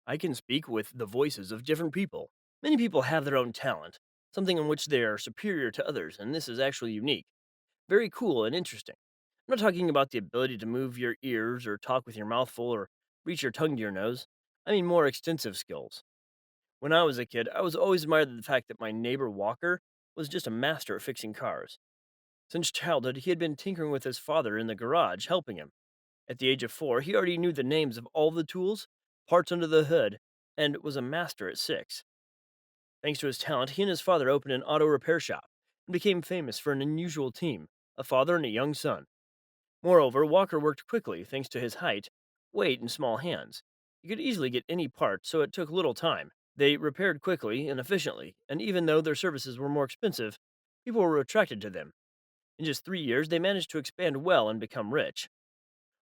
I can speak with the voices of different people. Many people have their own talent, something in which they are superior to others, and this is actually unique. Very cool and interesting. I'm not talking about the ability to move your ears or talk with your mouth full or reach your tongue to your nose. I mean more extensive skills. When I was a kid, I was always admired the fact that my neighbor Walker was just a master at fixing cars. Since childhood, he had been tinkering with his father in the garage, helping him. At the age of 4, he already knew the names of all the tools, parts under the hood, and was a master at 6. Thanks to his talent, he and his father opened an auto repair shop and became famous for an unusual team, a father and a young son. Moreover, Walker worked quickly thanks to his height, weight, and small hands. He could easily get any part, so it took little time. They repaired quickly and efficiently, and even though their services were more expensive, people were attracted to them. In just 3 years, they managed to expand well and become rich.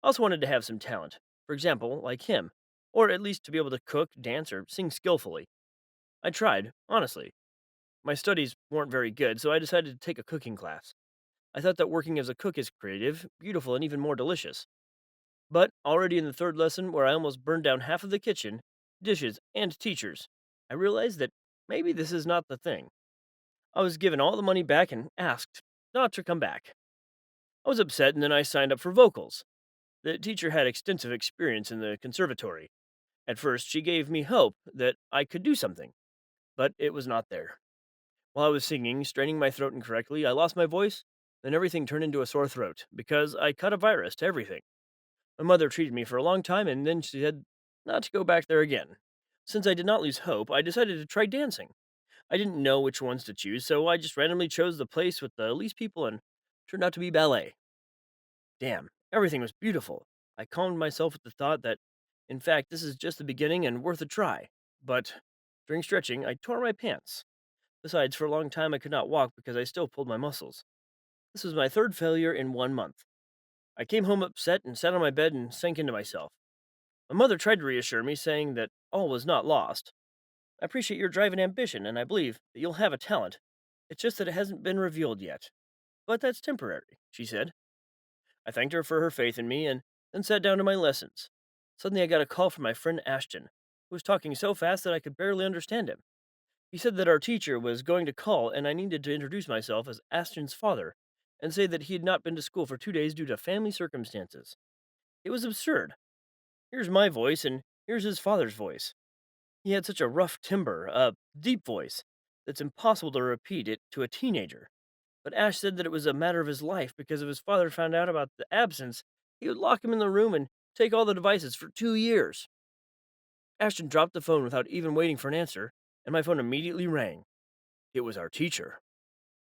I also wanted to have some talent, for example, like him, or at least to be able to cook, dance, or sing skillfully. I tried, honestly. My studies weren't very good, so I decided to take a cooking class. I thought that working as a cook is creative, beautiful, and even more delicious. But already in the third lesson, where I almost burned down half of the kitchen, dishes, and teachers, I realized that maybe this is not the thing. I was given all the money back and asked not to come back. I was upset and then I signed up for vocals. The teacher had extensive experience in the conservatory. At first, she gave me hope that I could do something, but it was not there. While I was singing, straining my throat incorrectly, I lost my voice, then everything turned into a sore throat because I caught a virus to everything. My mother treated me for a long time and then she said not to go back there again. Since I did not lose hope, I decided to try dancing. I didn't know which ones to choose, so I just randomly chose the place with the least people and turned out to be ballet. Damn, everything was beautiful. I calmed myself with the thought that, in fact, this is just the beginning and worth a try. But during stretching, I tore my pants. Besides, for a long time I could not walk because I still pulled my muscles. This was my third failure in 1 month. I came home upset and sat on my bed and sank into myself. My mother tried to reassure me, saying that all was not lost. I appreciate your drive and ambition, and I believe that you'll have a talent. It's just that it hasn't been revealed yet. But that's temporary, she said. I thanked her for her faith in me and then sat down to my lessons. Suddenly, I got a call from my friend Ashton, who was talking so fast that I could barely understand him. He said that our teacher was going to call and I needed to introduce myself as Ashton's father and say that he had not been to school for 2 days due to family circumstances. It was absurd. Here's my voice and here's his father's voice. He had such a rough timbre, a deep voice, that's impossible to repeat it to a teenager. But Ash said that it was a matter of his life because if his father found out about the absence, he would lock him in the room and take all the devices for 2 years. Ashton dropped the phone without even waiting for an answer, and my phone immediately rang. It was our teacher.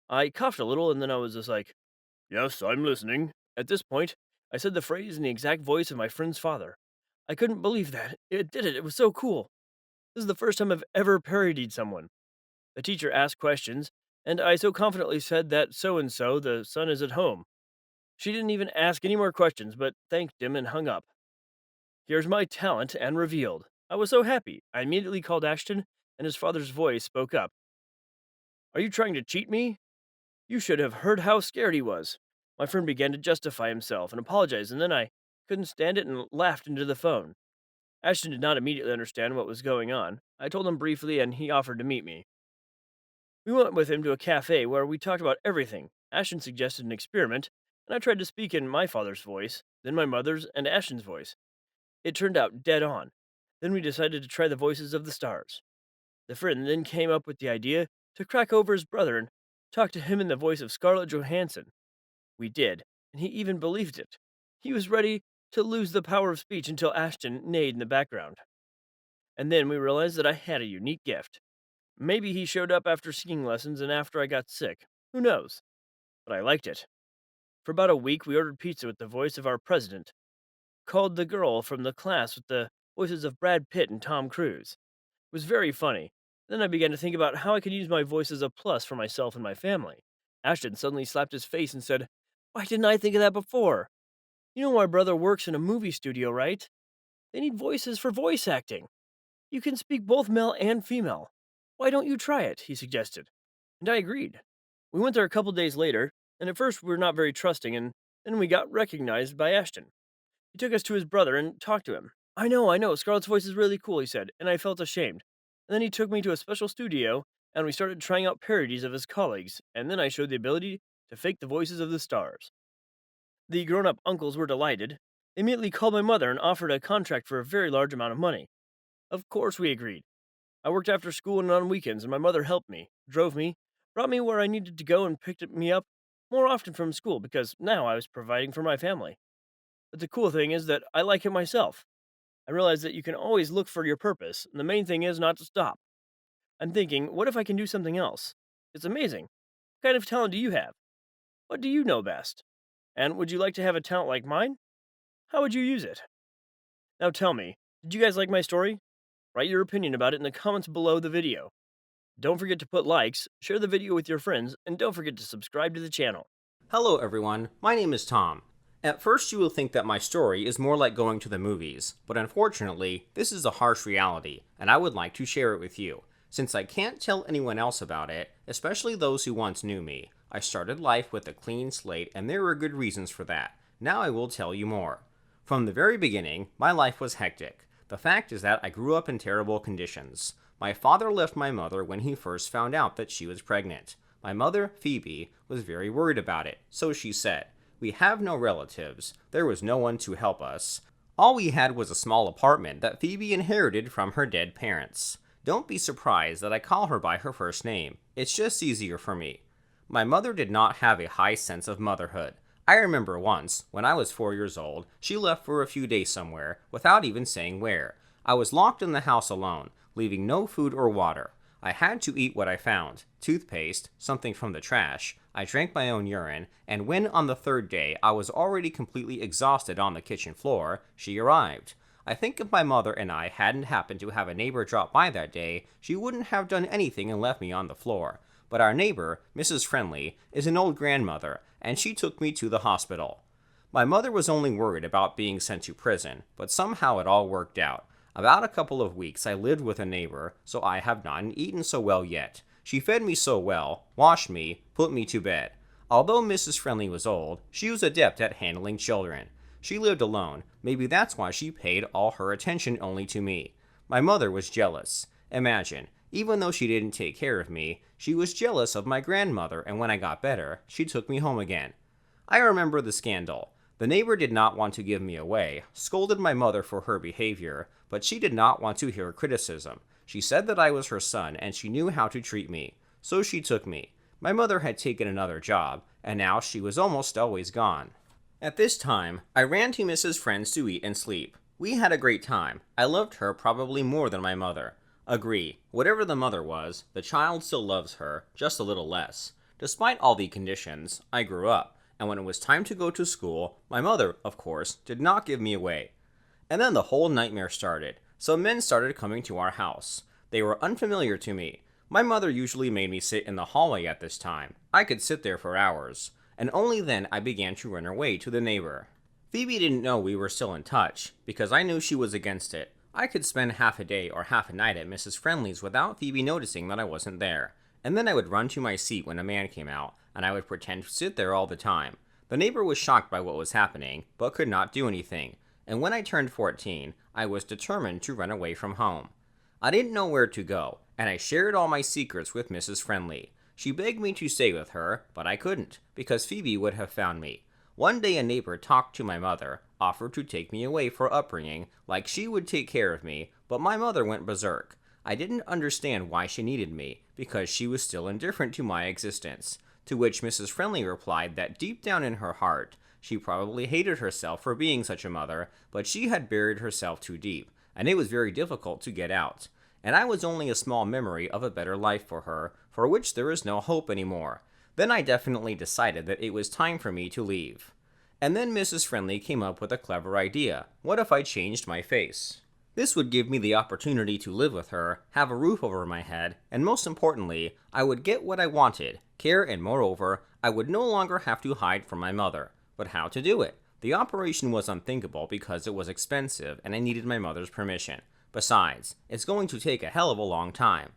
I coughed a little and then I was just like, "Yes, I'm listening." At this point, I said the phrase in the exact voice of my friend's father. I couldn't believe that. It did it. It was so cool. This is the first time I've ever parodied someone. The teacher asked questions, and I so confidently said that so and so, the son is at home. She didn't even ask any more questions, but thanked him and hung up. Here's my talent and revealed. I was so happy. I immediately called Ashton, and his father's voice spoke up. Are you trying to cheat me? You should have heard how scared he was. My friend began to justify himself and apologize, and then I couldn't stand it and laughed into the phone. Ashton did not immediately understand what was going on. I told him briefly, and he offered to meet me. We went with him to a cafe where we talked about everything. Ashton suggested an experiment, and I tried to speak in my father's voice, then my mother's, and Ashton's voice. It turned out dead on. Then we decided to try the voices of the stars. The friend then came up with the idea to crack over his brother and talk to him in the voice of Scarlett Johansson. We did, and he even believed it. He was ready to lose the power of speech until Ashton neighed in the background. And then we realized that I had a unique gift. Maybe he showed up after singing lessons and after I got sick. Who knows? But I liked it. For about a week, we ordered pizza with the voice of our president, called the girl from the class with the voices of Brad Pitt and Tom Cruise. It was very funny. Then I began to think about how I could use my voice as a plus for myself and my family. Ashton suddenly slapped his face and said, "Why didn't I think of that before? You know my brother works in a movie studio, right? They need voices for voice acting. You can speak both male and female. Why don't you try it?" he suggested. And I agreed. We went there a couple days later, and at first we were not very trusting, and then we got recognized by Ashton. He took us to his brother and talked to him. I know, Scarlett's voice is really cool, he said, and I felt ashamed. And then he took me to a special studio, and we started trying out parodies of his colleagues, and then I showed the ability to fake the voices of the stars. The grown up uncles were delighted. They immediately called my mother and offered a contract for a very large amount of money. Of course, we agreed. I worked after school and on weekends, and my mother helped me, drove me, brought me where I needed to go, and picked me up more often from school because now I was providing for my family. But the cool thing is that I like it myself. I realize that you can always look for your purpose, and the main thing is not to stop. I'm thinking, what if I can do something else? It's amazing. What kind of talent do you have? What do you know best? And would you like to have a talent like mine? How would you use it? Now tell me, did you guys like my story? Write your opinion about it in the comments below the video. Don't forget to put likes, share the video with your friends, and don't forget to subscribe to the channel. Hello everyone, my name is Tom. At first you will think that my story is more like going to the movies, but unfortunately, this is a harsh reality, and I would like to share it with you. Since I can't tell anyone else about it, especially those who once knew me, I started life with a clean slate and there were good reasons for that. Now I will tell you more. From the very beginning, my life was hectic. The fact is that I grew up in terrible conditions. My father left my mother when he first found out that she was pregnant. My mother, Phoebe, was very worried about it, so she said. We have no relatives. There was no one to help us. All we had was a small apartment that Phoebe inherited from her dead parents. Don't be surprised that I call her by her first name. It's just easier for me. My mother did not have a high sense of motherhood. I remember once, when I was 4 years old, she left for a few days somewhere, without even saying where. I was locked in the house alone, leaving no food or water. I had to eat what I found, toothpaste, something from the trash. I drank my own urine, and when on the third day I was already completely exhausted on the kitchen floor, she arrived. I think if my mother and I hadn't happened to have a neighbor drop by that day, she wouldn't have done anything and left me on the floor. But our neighbor, Mrs. Friendly, is an old grandmother, and she took me to the hospital. My mother was only worried about being sent to prison, but somehow it all worked out. About a couple of weeks I lived with a neighbor, so I have not eaten so well yet. She fed me so well, washed me, put me to bed. Although Mrs. Friendly was old, she was adept at handling children. She lived alone, maybe that's why she paid all her attention only to me. My mother was jealous. Imagine, even though she didn't take care of me, she was jealous of my grandmother, and when I got better, she took me home again. I remember the scandal. The neighbor did not want to give me away, scolded my mother for her behavior, but she did not want to hear criticism. She said that I was her son and she knew how to treat me, so she took me. My mother had taken another job, and now she was almost always gone. At this time, I ran to Mrs. Friend's to eat and sleep. We had a great time. I loved her probably more than my mother. Agree, whatever the mother was, the child still loves her, just a little less. Despite all the conditions, I grew up, and when it was time to go to school, my mother, of course, did not give me away. And then the whole nightmare started. Some men started coming to our house. They were unfamiliar to me. My mother usually made me sit in the hallway at this time. I could sit there for hours. And only then I began to run away to the neighbor. Phoebe didn't know we were still in touch, because I knew she was against it. I could spend half a day or half a night at Mrs. Friendly's without Phoebe noticing that I wasn't there. And then I would run to my seat when a man came out, and I would pretend to sit there all the time. The neighbor was shocked by what was happening, but could not do anything. And when I turned 14, I was determined to run away from home. I didn't know where to go, and I shared all my secrets with Mrs. Friendly. She begged me to stay with her, but I couldn't, because Phoebe would have found me. One day a neighbor talked to my mother, offered to take me away for upbringing, like she would take care of me, but my mother went berserk. I didn't understand why she needed me, because she was still indifferent to my existence. To which Mrs. Friendly replied that deep down in her heart, she probably hated herself for being such a mother, but she had buried herself too deep, and it was very difficult to get out. And I was only a small memory of a better life for her, for which there is no hope anymore. Then I definitely decided that it was time for me to leave. And then Mrs. Friendly came up with a clever idea. What if I changed my face? This would give me the opportunity to live with her, have a roof over my head, and most importantly, I would get what I wanted, care, and moreover, I would no longer have to hide from my mother. But how to do it? The operation was unthinkable because it was expensive and I needed my mother's permission. Besides, it's going to take a hell of a long time.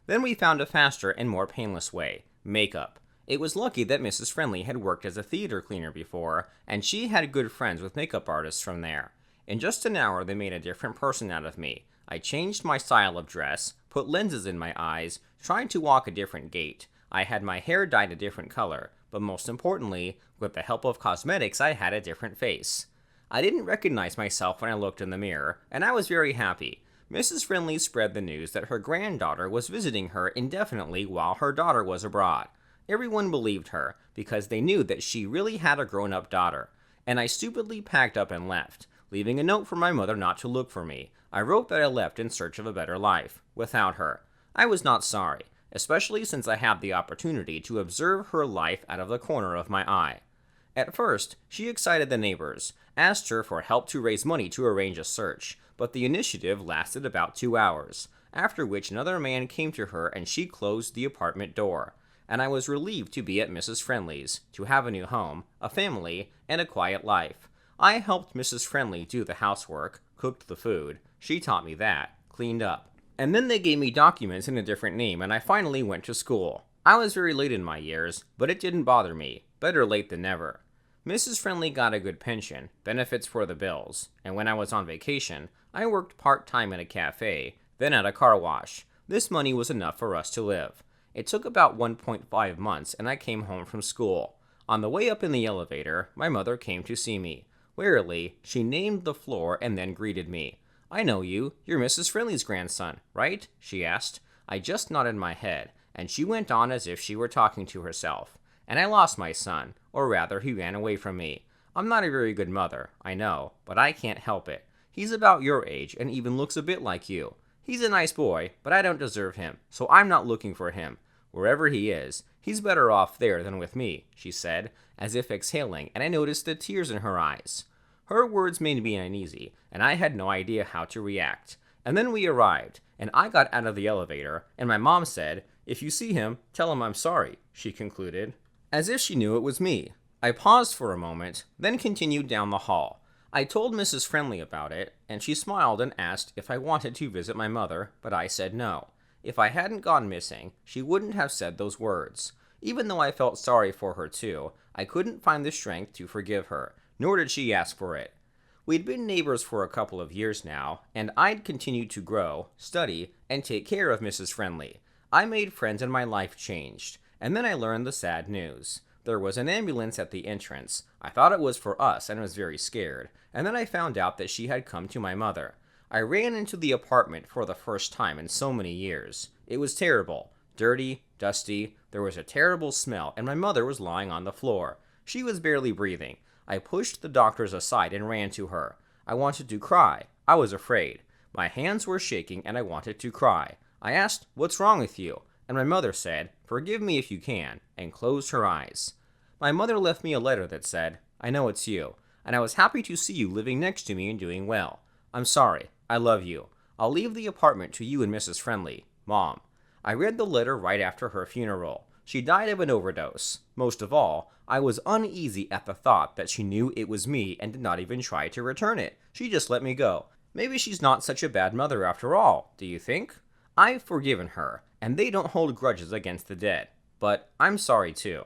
Then we found a faster and more painless way: makeup. It was lucky that Mrs. Friendly had worked as a theater cleaner before, and she had good friends with makeup artists from there. In just an hour, they made a different person out of me. I changed my style of dress, put lenses in my eyes, tried to walk a different gait. I had my hair dyed a different color, but most importantly, with the help of cosmetics, I had a different face. I didn't recognize myself when I looked in the mirror, and I was very happy. Mrs. Friendly spread the news that her granddaughter was visiting her indefinitely while her daughter was abroad. Everyone believed her, because they knew that she really had a grown-up daughter. And I stupidly packed up and left, leaving a note for my mother not to look for me. I wrote that I left in search of a better life, without her. I was not sorry, especially since I had the opportunity to observe her life out of the corner of my eye. At first, she excited the neighbors, asked her for help to raise money to arrange a search, but the initiative lasted about 2 hours, after which another man came to her and she closed the apartment door. And I was relieved to be at Mrs. Friendly's, to have a new home, a family, and a quiet life. I helped Mrs. Friendly do the housework, cooked the food, she taught me that, cleaned up. And then they gave me documents in a different name and I finally went to school. I was very late in my years, but it didn't bother me. Better late than never. Mrs. Friendly got a good pension, benefits for the bills, and when I was on vacation, I worked part-time at a cafe, then at a car wash. This money was enough for us to live. It took about 1.5 months and I came home from school. On the way up in the elevator, my mother came to see me. Wearily, she named the floor and then greeted me. "I know you. You're Mrs. Friendly's grandson, right?" she asked. I just nodded my head, and she went on as if she were talking to herself. "And I lost my son, or rather, he ran away from me. I'm not a very good mother, I know, but I can't help it. He's about your age and even looks a bit like you. He's a nice boy, but I don't deserve him, so I'm not looking for him. Wherever he is, he's better off there than with me," she said, as if exhaling, and I noticed the tears in her eyes. Her words made me uneasy, and I had no idea how to react. And then we arrived, and I got out of the elevator, and my mom said, "If you see him, tell him I'm sorry," she concluded, as if she knew it was me. I paused for a moment, then continued down the hall. I told Mrs. Friendly about it, and she smiled and asked if I wanted to visit my mother, but I said no. If I hadn't gone missing, she wouldn't have said those words. Even though I felt sorry for her too, I couldn't find the strength to forgive her, nor did she ask for it. We'd been neighbors for a couple of years now, and I'd continued to grow, study, and take care of Mrs. Friendly. I made friends and my life changed, and then I learned the sad news. There was an ambulance at the entrance. I thought it was for us and was very scared, and then I found out that she had come to my mother. I ran into the apartment for the first time in so many years. It was terrible. Dirty, dusty, there was a terrible smell, and my mother was lying on the floor. She was barely breathing. I pushed the doctors aside and ran to her. I wanted to cry. I was afraid. My hands were shaking and I wanted to cry. I asked, "What's wrong with you?" And my mother said, "Forgive me if you can," and closed her eyes. My mother left me a letter that said, "I know it's you, and I was happy to see you living next to me and doing well. I'm sorry. I love you. I'll leave the apartment to you and Mrs. Friendly. Mom." I read the letter right after her funeral. She died of an overdose. Most of all, I was uneasy at the thought that she knew it was me and did not even try to return it. She just let me go. Maybe she's not such a bad mother after all, do you think? I've forgiven her, and they don't hold grudges against the dead. But I'm sorry too.